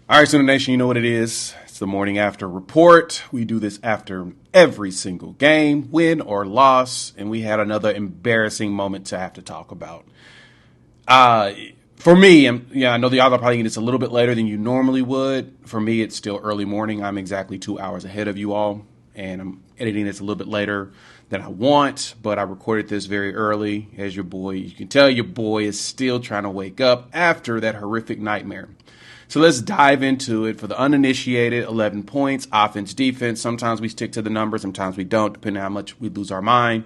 All right, Sooner Nation, you know what it is. It's the morning after report. We do this after every single game, win or loss, and we had another embarrassing moment to have to talk about. For me, I know the other probably get this a little bit later than you normally would. For me, it's still early morning. I'm exactly 2 hours ahead of you all, and I'm editing this a little bit later than I want, but I recorded this very early. As your boy, you can tell your boy is still trying to wake up after that horrific nightmare. So let's dive into it. For the uninitiated, 11 points, offense, defense. Sometimes we stick to the numbers, sometimes we don't, depending on how much we lose our mind.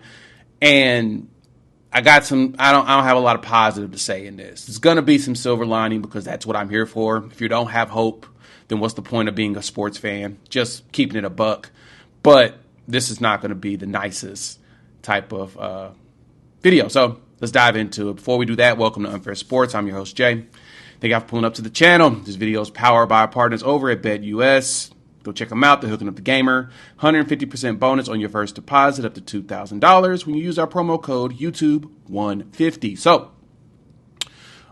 And I don't have a lot of positive to say in this. There's going to be some silver lining because that's what I'm here for. If you don't have hope, then what's the point of being a sports fan? Just keeping it a buck. But this is not going to be the nicest type of video. So let's dive into it. Before we do that, welcome to Unfair Sports. I'm your host, Jay. Thank you for pulling up to the channel. This video is powered by our partners over at BetUS. Go check them out. They're hooking up the gamer. 150% bonus on your first deposit up to $2,000 when you use our promo code YouTube150. So,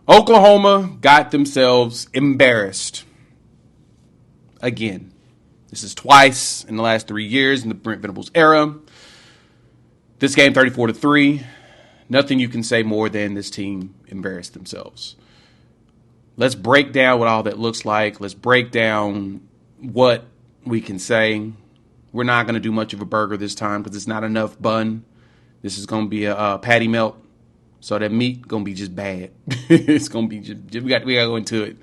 Oklahoma got themselves embarrassed again. This is twice in the last 3 years in the Brent Venables era. This game, 34-3. Nothing you can say more than this team embarrassed themselves. Let's break down what all that looks like. Let's break down what we can say. We're not going to do much of a burger this time because it's not enough bun. This is going to be a patty melt. So that meat going to be just bad. It's going to be we got to go into it.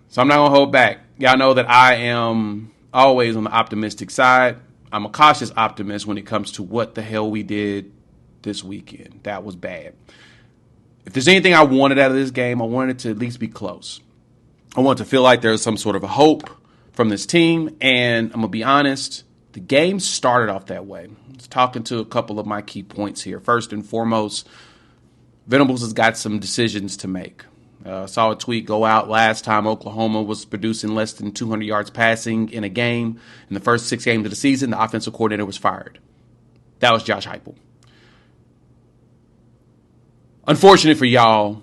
So I'm not going to hold back. Y'all know that I am always on the optimistic side. I'm a cautious optimist when it comes to what the hell we did this weekend. That was bad. If there's anything I wanted out of this game, I wanted it to at least be close. I want to feel like there's some sort of a hope from this team. And I'm going to be honest, the game started off that way. I was talking to a couple of my key points here. First and foremost, Venables has got some decisions to make. Saw a tweet go out last time Oklahoma was producing less than 200 yards passing in a game. In the first 6 games of the season, the offensive coordinator was fired. That was Josh Heupel. Unfortunate for y'all,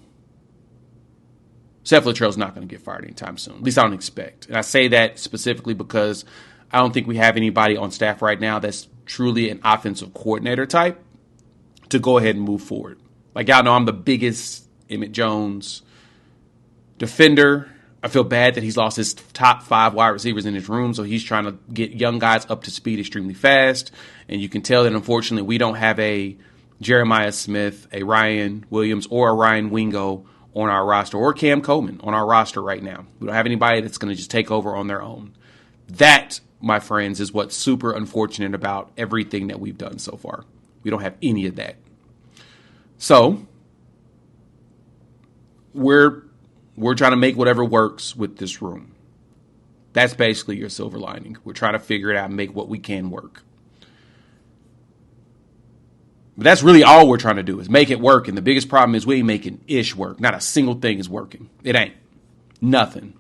Seth Littrell's not going to get fired anytime soon. At least I don't expect. And I say that specifically because I don't think we have anybody on staff right now that's truly an offensive coordinator type to go ahead and move forward. Like y'all know, I'm the biggest Emmett Jones defender. I feel bad that he's lost his top 5 wide receivers in his room, so he's trying to get young guys up to speed extremely fast. And you can tell that, unfortunately, we don't have a Jeremiah Smith, a Ryan Williams, or a Ryan Wingo on our roster, or Cam Coleman on our roster right now. We don't have anybody that's going to just take over on their own. That, my friends, is what's super unfortunate about everything that we've done so far. We don't have any of that. So, we're trying to make whatever works with this room. That's basically your silver lining. We're trying to figure it out and make what we can work. But that's really all we're trying to do is make it work. And the biggest problem is we ain't making ish work. Not a single thing is working. It ain't. Nothing.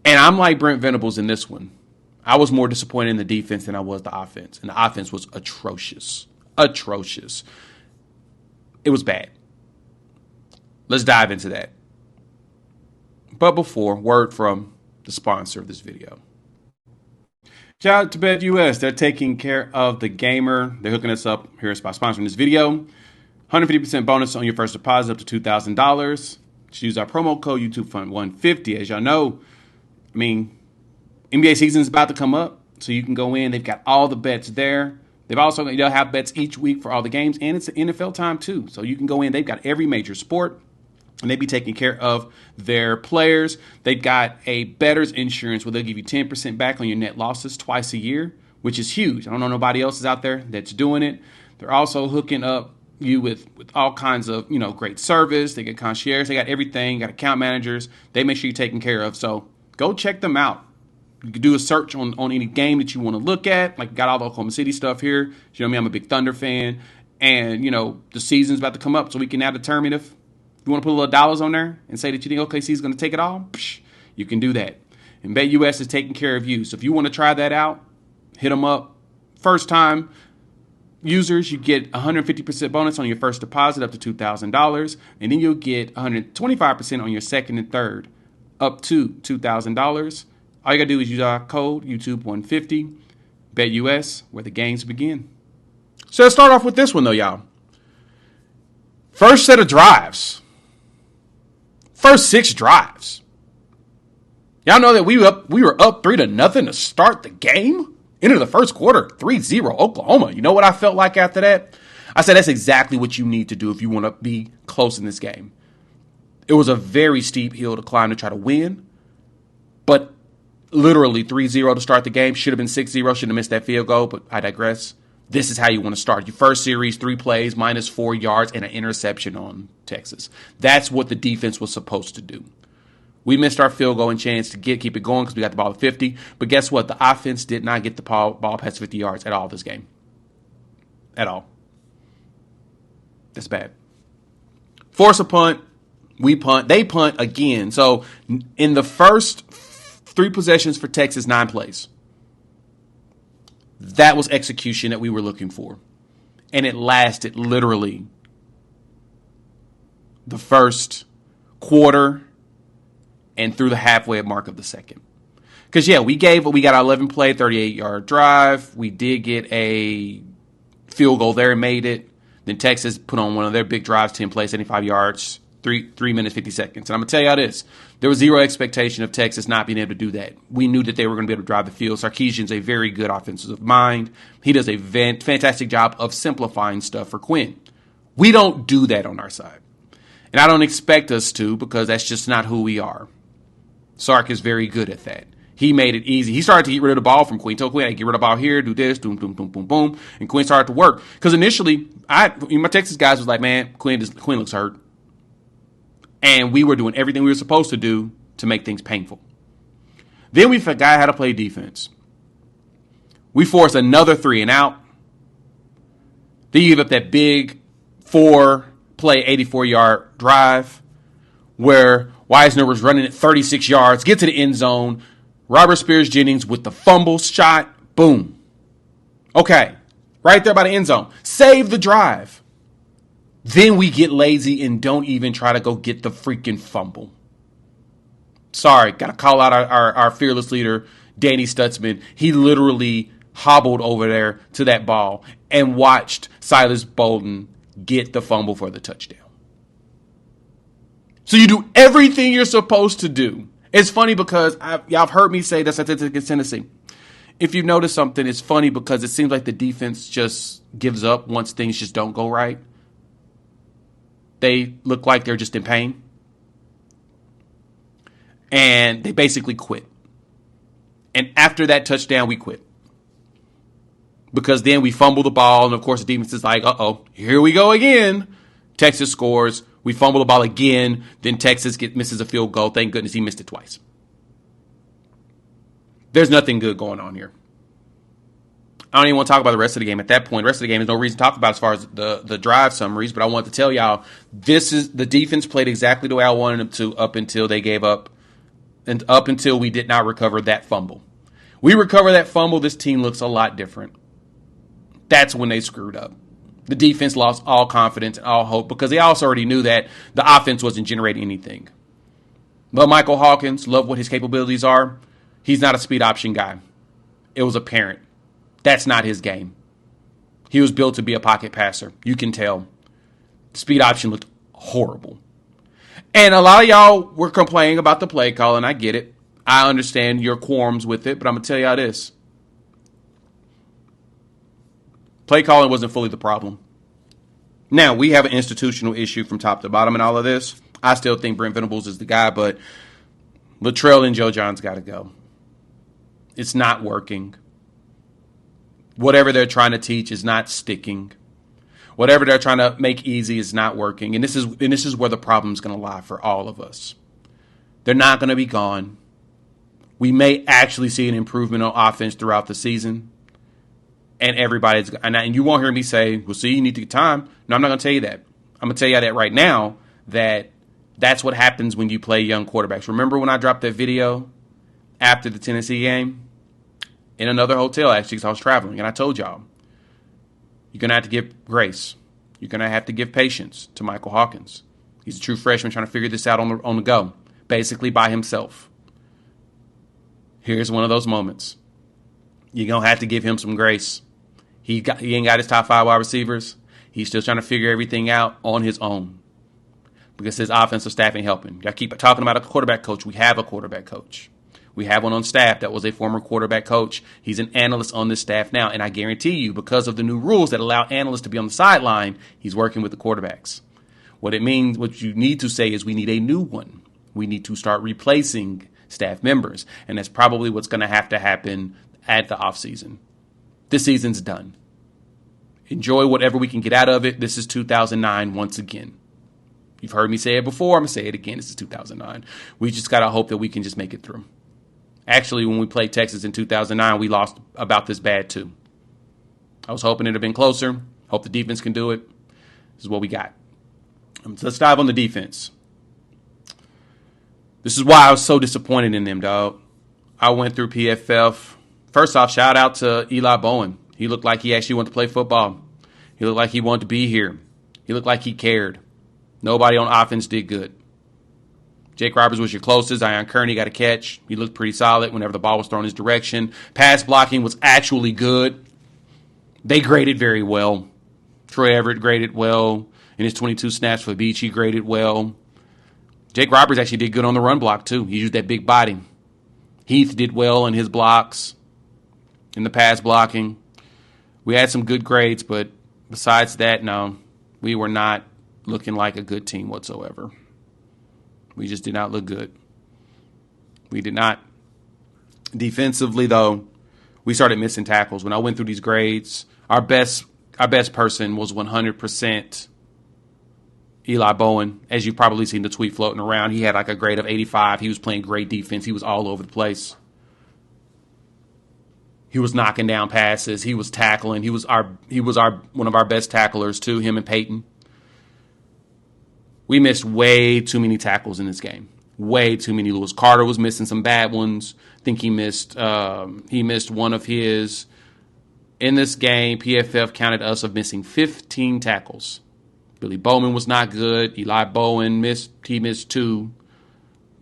And I'm like Brent Venables in this one. I was more disappointed in the defense than I was the offense. And the offense was atrocious. Atrocious. It was bad. Let's dive into that. But before, word from the sponsor of this video. Shout out to BetUS. They're taking care of the gamer. They're hooking us up here by sponsoring this video. 150% bonus on your first deposit up to $2,000. Just use our promo code YouTube150. As y'all know, NBA season is about to come up, so you can go in. They've got all the bets there. They'll have bets each week for all the games, and it's the NFL time too. So you can go in. They've got every major sport. And they be taking care of their players. They've got a bettor's insurance where they'll give you 10% back on your net losses twice a year, which is huge. I don't know nobody else is out there that's doing it. They're also hooking up you with all kinds of, great service. They get concierge. They got everything. Got account managers. They make sure you're taken care of. So go check them out. You can do a search on any game that you want to look at. Like, got all the Oklahoma City stuff here. You know what I mean? I'm a big Thunder fan. And, the season's about to come up, so we can now determine if you want to put a little dollars on there and say that you think OKC is going to take it all, you can do that. And BetUS is taking care of you. So if you want to try that out, hit them up. First time users, you get 150% bonus on your first deposit up to $2,000. And then you'll get 125% on your second and third up to $2,000. All you got to do is use our code YouTube150, BetUS, where the games begin. So let's start off with this one, though, y'all. First set of drives. First 6 drives. Y'all know that we were up 3-0 to start the game? Into the first quarter, 3-0 Oklahoma. You know what I felt like after that? I said that's exactly what you need to do if you want to be close in this game. It was a very steep hill to climb to try to win, but literally 3-0 to start the game. Should have been 6-0, should have missed that field goal, but I digress. This is how you want to start. Your first series, 3 plays, minus 4 yards, and an interception on Texas. That's what the defense was supposed to do. We missed our field goal and chance to keep it going because we got the ball at 50. But guess what? The offense did not get the ball past 50 yards at all this game. At all. That's bad. Force a punt. We punt. They punt again. So in the first 3 possessions for Texas, 9 plays. That was execution that we were looking for. And it lasted literally the first quarter and through the halfway mark of the second. Because, yeah, we got our 11-play, 38-yard drive. We did get a field goal there and made it. Then Texas put on one of their big drives, 10 plays, 75 yards, 3 minutes, 50 seconds. And I'm going to tell y'all this. There was zero expectation of Texas not being able to do that. We knew that they were going to be able to drive the field. Sarkisian's a very good offensive mind. He does a fantastic job of simplifying stuff for Quinn. We don't do that on our side. And I don't expect us to because that's just not who we are. Sark is very good at that. He made it easy. He started to get rid of the ball from Quinn. He told Quinn, hey, get rid of the ball here, do this, boom, boom, boom, boom, boom. And Quinn started to work. Because initially, my Texas guys was like, man, Quinn looks hurt. And we were doing everything we were supposed to do to make things painful. Then we forgot how to play defense. We forced another 3 and out. Then you give up that big 4-play, 84-yard drive where Wisner was running at 36 yards, get to the end zone. Robert Spears-Jennings with the fumble shot. Boom. Okay. Right there by the end zone. Save the drive. Then we get lazy and don't even try to go get the freaking fumble. Sorry. Got to call out our fearless leader, Danny Stutzman. He literally hobbled over there to that ball and watched Silas Bolden get the fumble for the touchdown. So you do everything you're supposed to do. It's funny because y'all have heard me say that statistic against Tennessee. If you notice something, it's funny because it seems like the defense just gives up once things just don't go right. They look like they're just in pain. And they basically quit. And after that touchdown, we quit. Because then we fumble the ball, and of course the defense is like, uh-oh, here we go again. Texas scores. We fumble the ball again. Then Texas misses a field goal. Thank goodness he missed it twice. There's nothing good going on here. I don't even want to talk about the rest of the game at that point. The rest of the game, there's no reason to talk about as far as the drive summaries, but I want to tell y'all, the defense played exactly the way I wanted them to up until they gave up and up until we did not recover that fumble. We recover that fumble, this team looks a lot different. That's when they screwed up. The defense lost all confidence and all hope because they also already knew that the offense wasn't generating anything. But Michael Hawkins, love what his capabilities are. He's not a speed option guy. It was apparent. That's not his game. He was built to be a pocket passer. You can tell. Speed option looked horrible. And a lot of y'all were complaining about the play call, and I get it. I understand your qualms with it, but I'm going to tell y'all this. Play calling wasn't fully the problem. Now, we have an institutional issue from top to bottom in all of this. I still think Brent Venables is the guy, but Latrell and Joe John's got to go. It's not working. Whatever they're trying to teach is not sticking. Whatever they're trying to make easy is not working. And this is where the problem's going to lie for all of us. They're not going to be gone. We may actually see an improvement on offense throughout the season. And and you won't hear me say, well, see, you need to get time. No, I'm not going to tell you that. I'm going to tell you that right now, that's what happens when you play young quarterbacks. Remember when I dropped that video after the Tennessee game? In another hotel, actually, because I was traveling. And I told y'all, you're going to have to give grace. You're going to have to give patience to Michael Hawkins. He's a true freshman trying to figure this out on the go. basically by himself. Here's one of those moments. You're going to have to give him some grace. He ain't got his top 5 wide receivers. He's still trying to figure everything out on his own because his offensive staff ain't helping. I keep talking about a quarterback coach. We have a quarterback coach. We have one on staff that was a former quarterback coach. He's an analyst on this staff now, and I guarantee you, because of the new rules that allow analysts to be on the sideline, he's working with the quarterbacks. What it means, what you need to say is we need a new one. We need to start replacing staff members, and that's probably what's going to happen at the offseason. This season's done. Enjoy whatever we can get out of it. This is 2009 once again. You've heard me say it before. I'm going to say it again. This is 2009. We just got to hope that we can just make it through. Actually, when we played Texas in 2009, we lost about this bad too. I was hoping it would have been closer. Hope the defense can do it. This is what we got. So let's dive on the defense. This is why I was so disappointed in them, dog. I went through PFF. First off, shout out to Eli Bowen. He looked like he actually wanted to play football. He looked like he wanted to be here. He looked like he cared. Nobody on offense did good. Jake Roberts was your closest. Ian Kearney got a catch. He looked pretty solid whenever the ball was thrown his direction. Pass blocking was actually good. They graded very well. Troy Everett graded well. In his 22 snaps for Beach, he graded well. Jake Roberts actually did good on the run block, too. He used that big body. Heath did well in his blocks, in the pass blocking. We had some good grades, but besides that, no, we were not looking like a good team whatsoever. We just did not look good. We did not. Defensively, though, we started missing tackles. When I went through these grades, our best person was 100% Eli Bowen. As you've probably seen the tweet floating around, he had like a grade of 85. He was playing great defense. He was all over the place. He was knocking down passes. He was tackling. He was one of our best tacklers too, him and Peyton. We missed way too many tackles in this game. Way too many. Lewis Carter was missing some bad ones. I think he missed one of his. In this game, PFF counted us of missing 15 tackles. Billy Bowman was not good. Eli Bowen missed 2,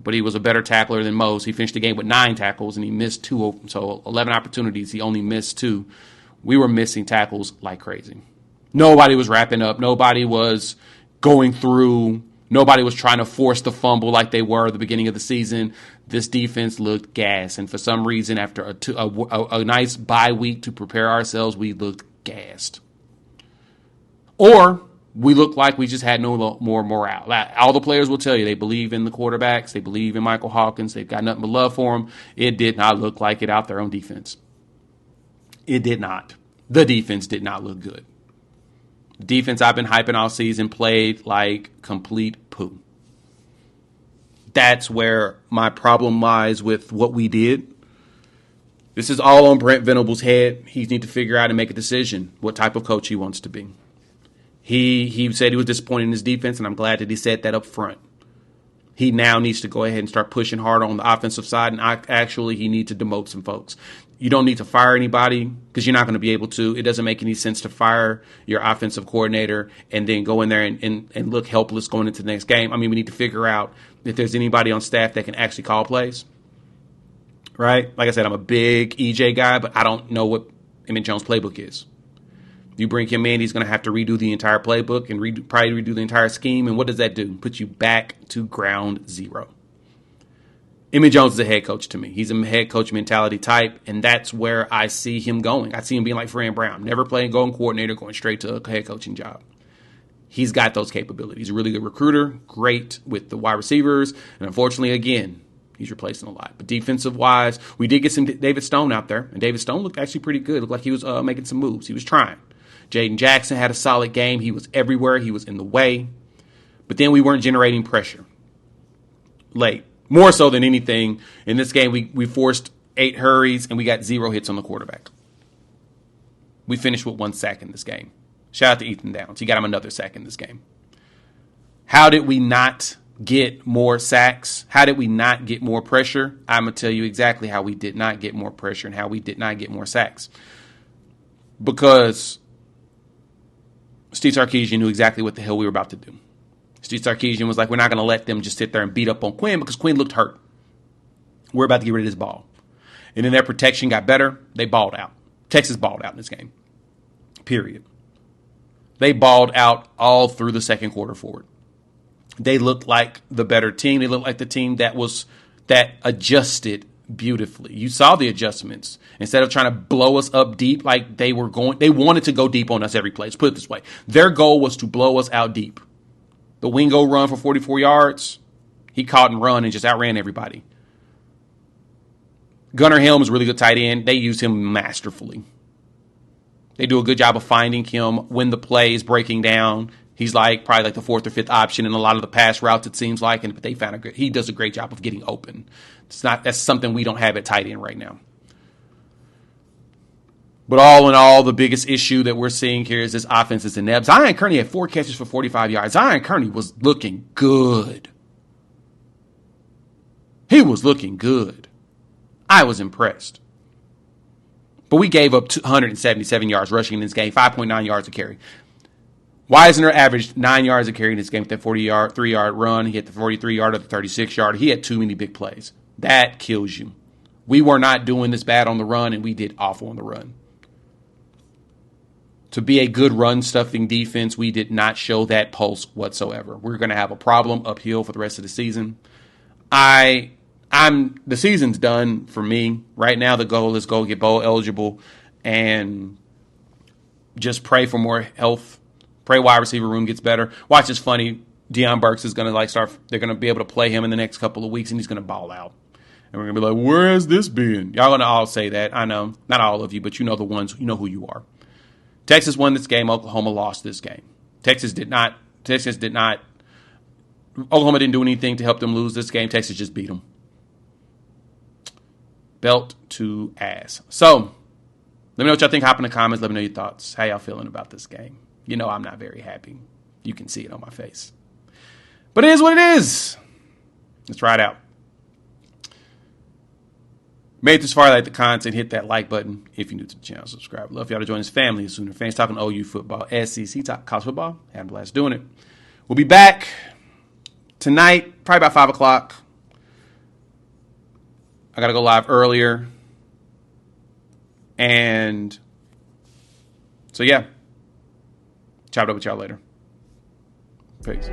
but he was a better tackler than most. He finished the game with 9 tackles, and he missed 2. So 11 opportunities, he only missed 2. We were missing tackles like crazy. Nobody was wrapping up. Nobody was going through. Nobody was trying to force the fumble like they were at the beginning of the season. This defense looked gassed, and for some reason, after a nice bye week to prepare ourselves, we looked gassed. Or we looked like we just had no more morale. All the players will tell you they believe in the quarterbacks. They believe in Michael Hawkins. They've got nothing but love for him. It did not look like it out there on defense. It did not. The defense did not look good. The defense I've been hyping all season played like complete poo. That's where my problem lies with what we did. This is all on Brent Venables' head. He needs to figure out and make a decision what type of coach he wants to be. He said he was disappointed in his defense, and I'm glad that he said that up front. He now needs to go ahead and start pushing harder on the offensive side, and actually he needs to demote some folks. You don't need to fire anybody because you're not going to be able to. It doesn't make any sense to fire your offensive coordinator and then go in there and look helpless going into the next game. I mean, we need to figure out if there's anybody on staff that can actually call plays, right? Like I said, I'm a big EJ guy, but I don't know what Emmett Jones' playbook is. You bring him in, he's going to have to redo the entire playbook and probably redo the entire scheme. And what does that do? Put you back to ground zero. Emmett Jones is a head coach to me. He's a head coach mentality type, and that's where I see him going. I see him being like Fran Brown, never playing going coordinator, going straight to a head coaching job. He's got those capabilities. He's a really good recruiter, great with the wide receivers, and unfortunately, again, he's replacing a lot. But defensive-wise, we did get some David Stone out there, and David Stone looked actually pretty good. Looked like he was making some moves. He was trying. Jaden Jackson had a solid game. He was everywhere. He was in the way. But then we weren't generating pressure late. More so than anything, in this game, we forced 8 hurries, and we got 0 hits on the quarterback. We finished with 1 sack in this game. Shout out to Ethan Downs. He got him another sack in this game. How did we not get more sacks? How did we not get more pressure? I'm going to tell you exactly how we did not get more pressure and how we did not get more sacks. Because Steve Sarkisian knew exactly what the hell we were about to do. Steve Sarkisian was like, we're not going to let them just sit there and beat up on Quinn because Quinn looked hurt. We're about to get rid of this ball. And then their protection got better. They balled out. Texas balled out in this game. Period. They balled out all through the second quarter forward. They looked like the better team. They looked like the team that adjusted beautifully. You saw the adjustments. Instead of trying to blow us up deep like they wanted to go deep on us every play. Let's put it this way. Their goal was to blow us out deep. The Wingo run for 44 yards, he caught and run and just outran everybody. Gunnar Helm is a really good tight end. They use him masterfully. They do a good job of finding him when the play is breaking down. He's probably the fourth or fifth option in a lot of the pass routes, it seems like. But they found he does a great job of getting open. That's something we don't have at tight end right now. But all in all, the biggest issue that we're seeing here is this offense is inept. Zion Kearney had 4 catches for 45 yards. Zion Kearney was looking good. He was looking good. I was impressed. But we gave up 277 yards rushing in this game, 5.9 yards a carry. Wisner averaged 9 yards a carry in this game with that 3-yard run. He hit the 43-yard or the 36-yard. He had too many big plays. That kills you. We were not doing this bad on the run, and we did awful on the run. To be a good run-stuffing defense, we did not show that pulse whatsoever. We're going to have a problem uphill for the rest of the season. The season's done for me. Right now, the goal is go get bowl eligible and just pray for more health. Pray wide receiver room gets better. Watch this funny. Deion Burks is going to start. They're going to be able to play him in the next couple of weeks, and he's going to ball out. And we're going to be like, where has this been? Y'all going to all say that. I know. Not all of you, but you know the ones. You know who you are. Texas won this game. Oklahoma lost this game. Texas did not. Oklahoma didn't do anything to help them lose this game. Texas just beat them. Belt to ass. So, let me know what y'all think. Hop in the comments. Let me know your thoughts. How y'all feeling about this game? You know I'm not very happy. You can see it on my face. But it is what it is. Let's ride out. Made it this far, like the content, hit that like button. If you're new to the channel, subscribe. Love y'all to join this family of Sooner fans talking OU football, SEC, talk college football. Had a blast doing it. We'll be back tonight, probably about 5 o'clock. I got to go live earlier. And so, yeah. Chop it up with y'all later. Peace.